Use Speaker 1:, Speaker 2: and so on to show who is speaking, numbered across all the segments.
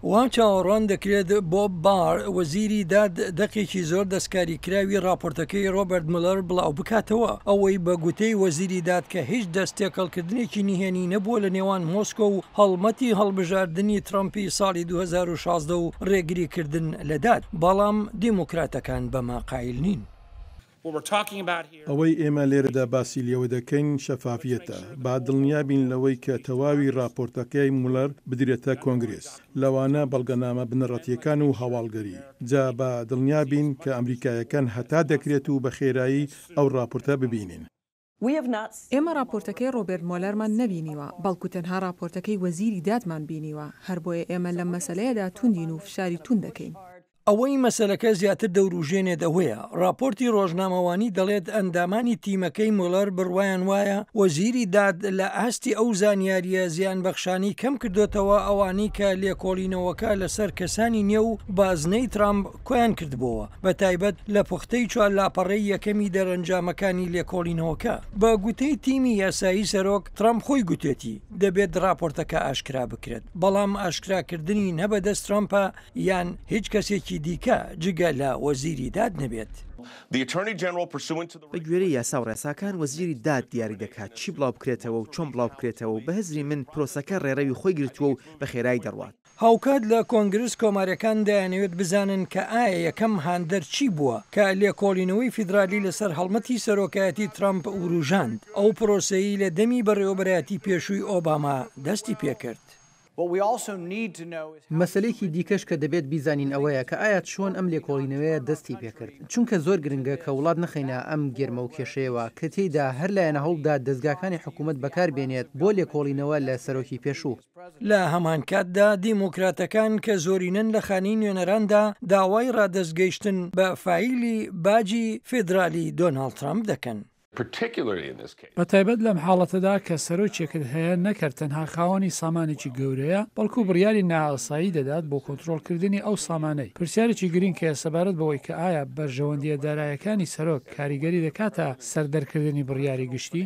Speaker 1: وا چاوەڕوان دەکرێت بۆب بار وەزیری داد دەقێکی زۆر دەستکاریکراوی راپۆرتەکەی ڕۆبرت مولەر بڵاو بکاتەوە ئەوەی بە گوتەی وەزیری داد کە هیچ دەستێکەڵکردنێکی نهێنی نەبووە لە نێوان مۆسکۆ و هەڵمەتی هەڵبژاردننی ترامپی ساڵی 2016 و ڕێگریکردن لە داد بەڵام دیموکراتەکان بەما قایل نین.
Speaker 2: ئەوەی ئێمە لێرەدا باسی لێوە دەکەین شەفافیەتە با دڵنیابین لەوەی کە تەواوی راپۆرتەکەی مولەر بدرێتە کۆنگرێس لەوانە بەڵگەنامە بنەڕەتیەکان و هەواڵگەری جا با دڵنیابین کە ئەمریکایەکان هەتا دەکرێت و بە خێرایی ئەو راپۆرتە ببینین.
Speaker 3: ئێمە راپۆرتەکەی ڕۆبرت مۆلەرمان نەبینیوە بەڵکو تەنها راپۆرتەکەی وەزیری دادمان بینیوە هەر بۆیە ئێمە لەم مەسەلەیەدا توندین و فشاری تون دەکەین.
Speaker 1: ئەوەی مەسەلەکە زیاتر دەوروژێنێ دەهۆیە ڕاپۆرتی ڕۆژنامەوانی دەڵێت ئەندامانی تیمەکەی مولەر بڕوایان وایە وەزیری داد لە ئاستی ئەو زانیاریە زیان بەخشانی کەم کردوێتەوە ئەوانی کە لێکۆڵینەوەکە لەسەر کەسانی نێو بازنەی ترامپ کۆیان کردبووە بە تایبەت لە پوختەی چوار لاپەڕەی یەکەمی دەرەنجامەکانی لێکۆڵینەوەکە بە گوتەی تیمی یاسایی سەرۆک ترامپ خۆی گوتێتی دەبێت راپۆرتەکە ئاشکرا بکرێت بەڵام ئاشکراکردنی نەبەدەست ترامپە یان هیچ کەسێکی دیکە جگە لە وەزیری داد نەبێت.
Speaker 4: بە گوێرەی یاسا و ڕێساکان وەزیری داد دیاری دەکات چی بڵاو بکرێتەوە و چۆن بڵاو بکرێتەوە و بە هەزری من پرۆسەکە ڕێڕەوی خۆی گرتووە و بە خێرایی دەڕوات.
Speaker 1: هاوکات لە کۆنگرس کۆماریەکان دەیانەوێت بزانن کە ئایا یەکەم هاندەر چی بووە کە لێکۆڵینەوەی فیدرالی لەسەر هەڵمەتی سەرۆکایەتی ترامپ وروژاند ئەو پرۆسەیی لە دەمی بەڕێوەبەرایەتی پێشووی ئۆباما دەستی پێکرد.
Speaker 5: مەسلەیەکی دیکەش کە دەبێت بیزانین ئەوەیە کە ئایا چۆن ئەم لێکۆڵینەوەیە دەستی پێکرد چونکە زۆر گرنگە کە وڵات نەخینە ئەم گێرمە و کێشەیەوە کە تێیدا هەر لایەنە هەوڵدا دەستگاکانی حکوومەت بەکار بێنێت بۆ لێکۆڵینەوە لە سەرۆکی پێشوو.
Speaker 1: لە هەمان کاتدا دیموکراتەکان کە زۆرینەن لە خانەی نوێنەراندا داوای ڕادەستگەیشتن بە فایلی باجی فیدرالی دۆناڵد ترامپ دەکەن.
Speaker 6: بە تایبەت لەم حاڵەتەدا کە سەرۆکێکت هەیە نەکرد تەنها خاوەنی سامانێکی گەورەیە بەڵکو بڕیاری نائاسایی دەدات بۆ کۆنتڕۆڵکردنی ئەو سامانەی پرسیارێکی گرنگ کە سەبارەت بەوەی کە ئایا بەرژەوەندیە دارایەکانی سەرۆک کاریگەری دەکاتە سەردەرکردنی بڕیاری گشتی.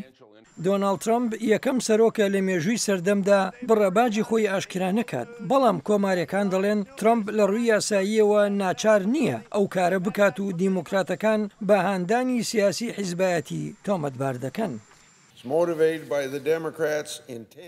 Speaker 1: دۆناڵد ترامپ یەکەم سەرۆکە لە مێژووی سەردەمدا بڕەباجی خۆی ئاشکرا نەکات بەڵام کۆماریەکان دەڵێن ترامپ لە ڕووی یاساییەوە ناچار نییە ئەو کارە بکات و دیموکراتەکان بە هاندانی سیاسی حیزبایەتی تۆمەتبار دەکەن.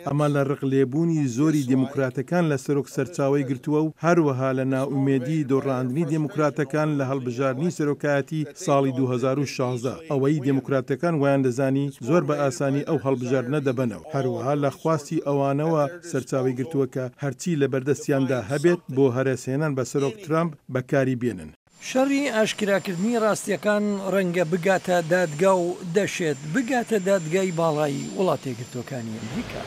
Speaker 2: ئەمە لە ڕقلێبوونی زۆری دیموکراتەکان لە سەرۆک سەرچاوی گرتووە و هەروەها لە ناومێدی دۆڕاندنی دیموکراتەکان لە هەڵبژاردننی سەرۆکایەتی ساڵی 2016 ئەوەی دیموکراتەکان ویان دەزانی زۆر بە ئاسانی ئەو هەڵبژاردنە دەبنەوە هەروەها لە خواستی ئەوانەوە سەرچاوی گرتووە کە هەرچی لە بەردەستیاندا هەبێت بۆ هەرێسێنان بە سەرۆک ترامپ بەکاری بێنن.
Speaker 1: شەڕی ئاشکراکردنی ڕاستیەکان ڕەنگە بگاتە دادگا و دەشێت بگاتە دادگای باڵایی وڵاتێک یەکگرتووەکانی ئەمریکا.